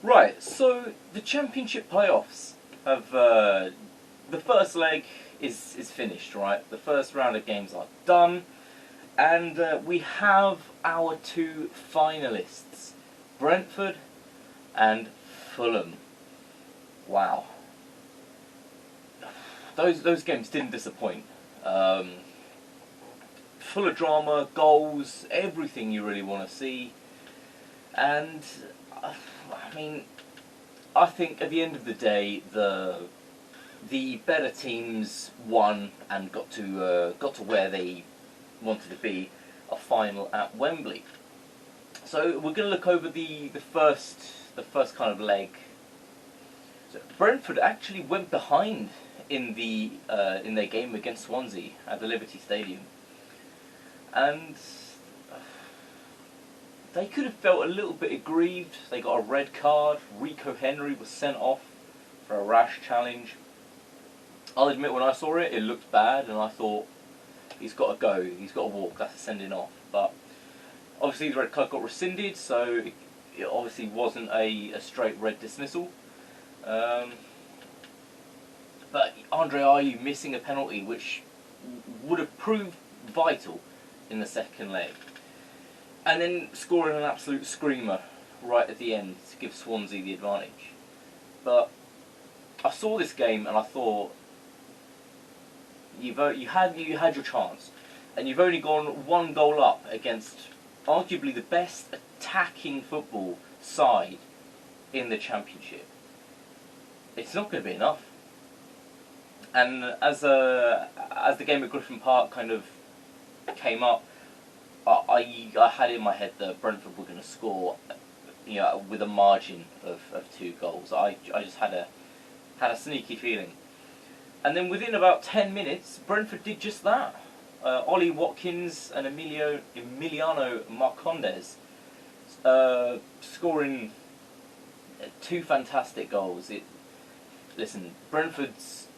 Right, so the Championship playoffs have the first leg is finished. Right, the first round of games are done, and we have our two finalists, Brentford and Fulham. Wow, those games didn't disappoint. Full of drama, goals, everything you really want to see, and I mean, I think at the end of the day, the better teams won and got to where they wanted to be, a final at Wembley. So we're going to look over the first kind of leg. So Brentford actually went behind in their game against Swansea at the Liberty Stadium, and they could have felt a little bit aggrieved. They got a red card. Rico Henry was sent off for a rash challenge. I'll admit, when I saw it, it looked bad, and I thought, he's got to go, he's got to walk, that's a sending off. But obviously the red card got rescinded, so it obviously wasn't a straight red dismissal. But Andre Ayew missing a penalty, which would have proved vital in the second leg. And then scoring an absolute screamer right at the end to give Swansea the advantage. But I saw this game and I thought, you had your chance, and you've only gone one goal up against arguably the best attacking football side in the Championship. It's not going to be enough. And as the game at Griffin Park kind of came up, I had in my head that Brentford were going to score, with a margin of 2 goals. I just had a sneaky feeling. And then within about 10 minutes, Brentford did just that. Ollie Watkins and Emiliano Marcondes scoring 2 fantastic goals. Listen, Brentford's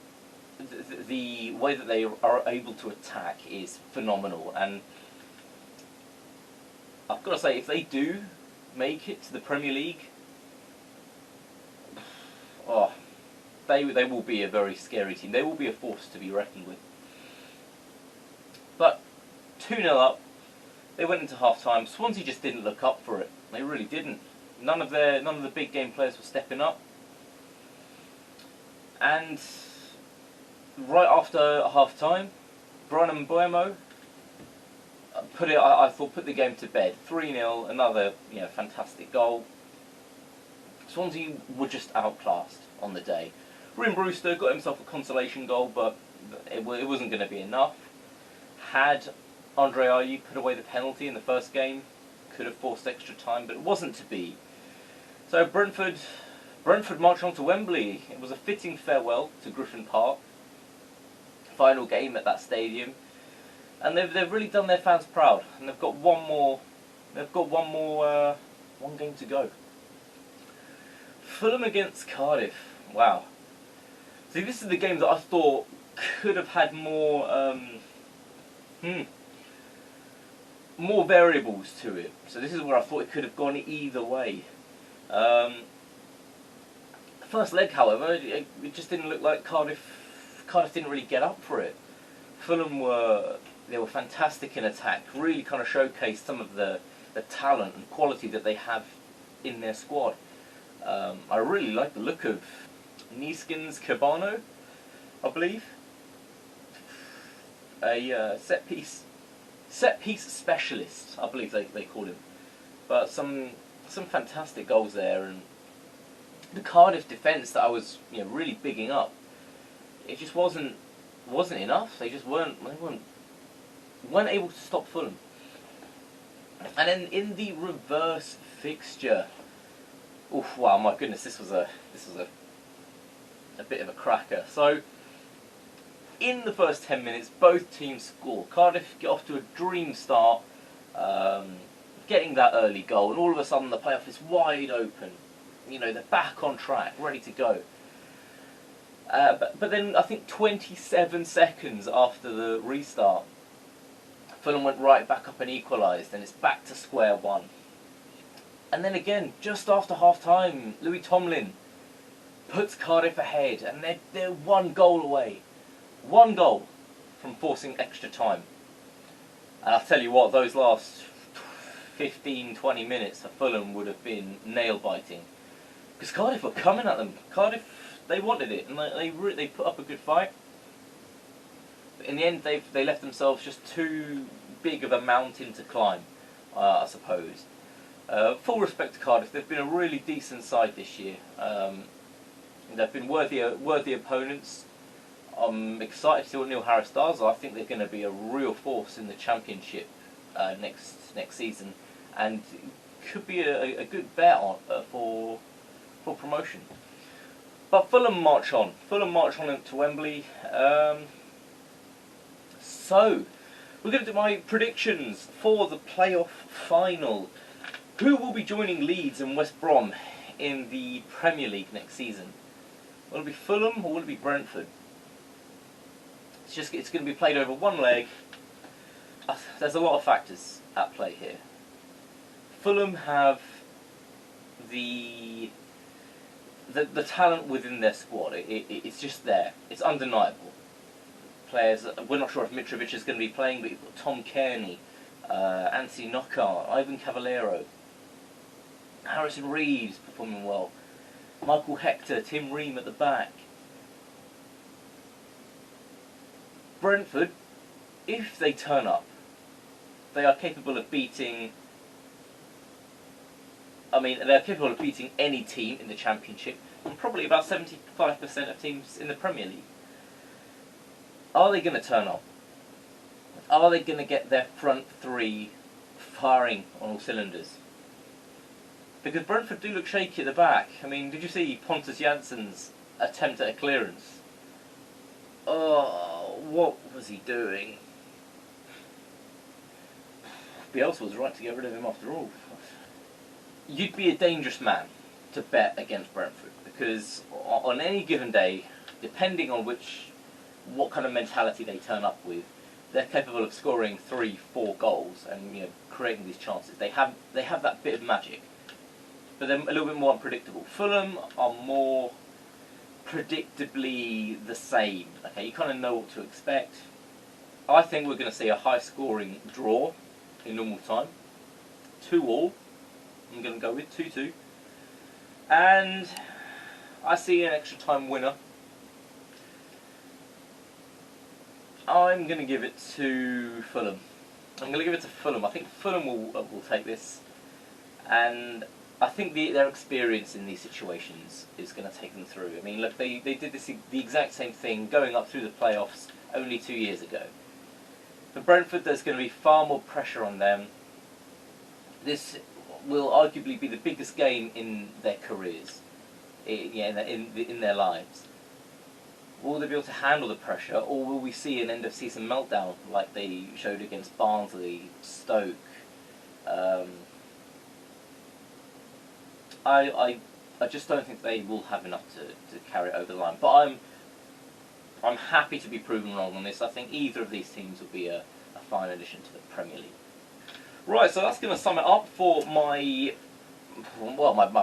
the way that they are able to attack is phenomenal, and I've got to say, if they do make it to the Premier League, they will be a very scary team. They will be a force to be reckoned with. But 2-0 up, they went into half time. Swansea just didn't look up for it. They really didn't. None of the big game players were stepping up. And right after half time, Brian Mbeumo put the game to bed. 3-0, another fantastic goal. Swansea were just outclassed on the day. Ryan Brewster got himself a consolation goal, but it wasn't going to be enough. Had Andre Ayew put away the penalty in the first game, could have forced extra time, but it wasn't to be. So Brentford marched on to Wembley. It was a fitting farewell to Griffin Park. Final game at that stadium, and they've really done their fans proud. And they've got one game to go. Fulham against Cardiff. Wow. See, this is the game that I thought could have had more variables to it. So this is where I thought it could have gone either way. The first leg, however, it just didn't look like Cardiff didn't really get up for it. Fulham were fantastic in attack, really kind of showcased some of the talent and quality that they have in their squad. I really like the look of Neeskens Cabano, I believe. A set piece specialist, I believe they called him. But some fantastic goals there, and the Cardiff defence that I was really bigging up, it just wasn't enough. They just weren't able to stop Fulham. And then in the reverse fixture, wow, my goodness, this was a bit of a cracker. So in the first 10 minutes, both teams score. Cardiff get off to a dream start, getting that early goal, and all of a sudden the playoff is wide open. They're back on track, ready to go. But then I think 27 seconds after the restart, Fulham went right back up and equalised, and it's back to square one. And then again, just after half-time, Louis Tomlin puts Cardiff ahead, and they're one goal away. One goal from forcing extra time. And I'll tell you what, those last 15-20 minutes for Fulham would have been nail-biting. Because Cardiff were coming at them. Cardiff, they wanted it, and they put up a good fight. But in the end, they left themselves just too big of a mountain to climb, I suppose. Full respect to Cardiff, they've been a really decent side this year. They've been worthy opponents. I'm excited to see what Neil Harris does. I think they're going to be a real force in the Championship next season, and could be a good bet on, for promotion. But Fulham march on. Fulham march on to Wembley. So, we're going to do my predictions for the playoff final. Who will be joining Leeds and West Brom in the Premier League next season? Will it be Fulham or will it be Brentford? It's going to be played over one leg. There's a lot of factors at play here. Fulham have the talent within their squad. It's just there. It's undeniable. Players, we're not sure if Mitrovic is going to be playing, but you've got Tom Kearney, Anthony Knockaert, Ivan Cavallero, Harrison Reeves performing well, Michael Hector, Tim Ream at the back. Brentford, if they turn up, they are capable of beating. They're capable of beating any team in the Championship, and probably about 75% of teams in the Premier League. Are they going to turn up? Are they going to get their front three firing on all cylinders? Because Brentford do look shaky at the back. Did you see Pontus Jansson's attempt at a clearance? Oh, what was he doing? Bielsa was right to get rid of him after all. You'd be a dangerous man to bet against Brentford, because on any given day, depending on what kind of mentality they turn up with, they're capable of scoring 3-4 goals and creating these chances. They have that bit of magic, but they're a little bit more unpredictable. Fulham are more predictably the same. Okay, you kind of know what to expect. I think we're going to see a high-scoring draw in normal time, 2-2. I'm going to go with 2-2, and I see an extra time winner. I'm going to give it to Fulham. I think Fulham will take this, and I think their experience in these situations is going to take them through. Look, they did the exact same thing going up through the playoffs only 2 years ago. For Brentford, there's going to be far more pressure on them. This will arguably be the biggest game in their careers, in their lives. Will they be able to handle the pressure, or will we see an end-of-season meltdown like they showed against Barnsley, Stoke? I just don't think they will have enough to carry it over the line. But I'm happy to be proven wrong on this. I think either of these teams will be a fine addition to the Premier League. Right, so that's going to sum it up for my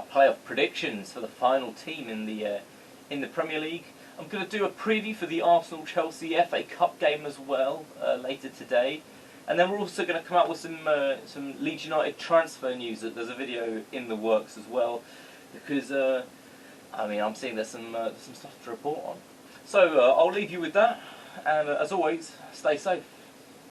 playoff predictions for the final team in the Premier League. I'm going to do a preview for the Arsenal-Chelsea FA Cup game as well later today, and then we're also going to come out with some Leeds United transfer news. There's a video in the works as well, because I'm seeing there's some stuff to report on. So I'll leave you with that, and as always, stay safe.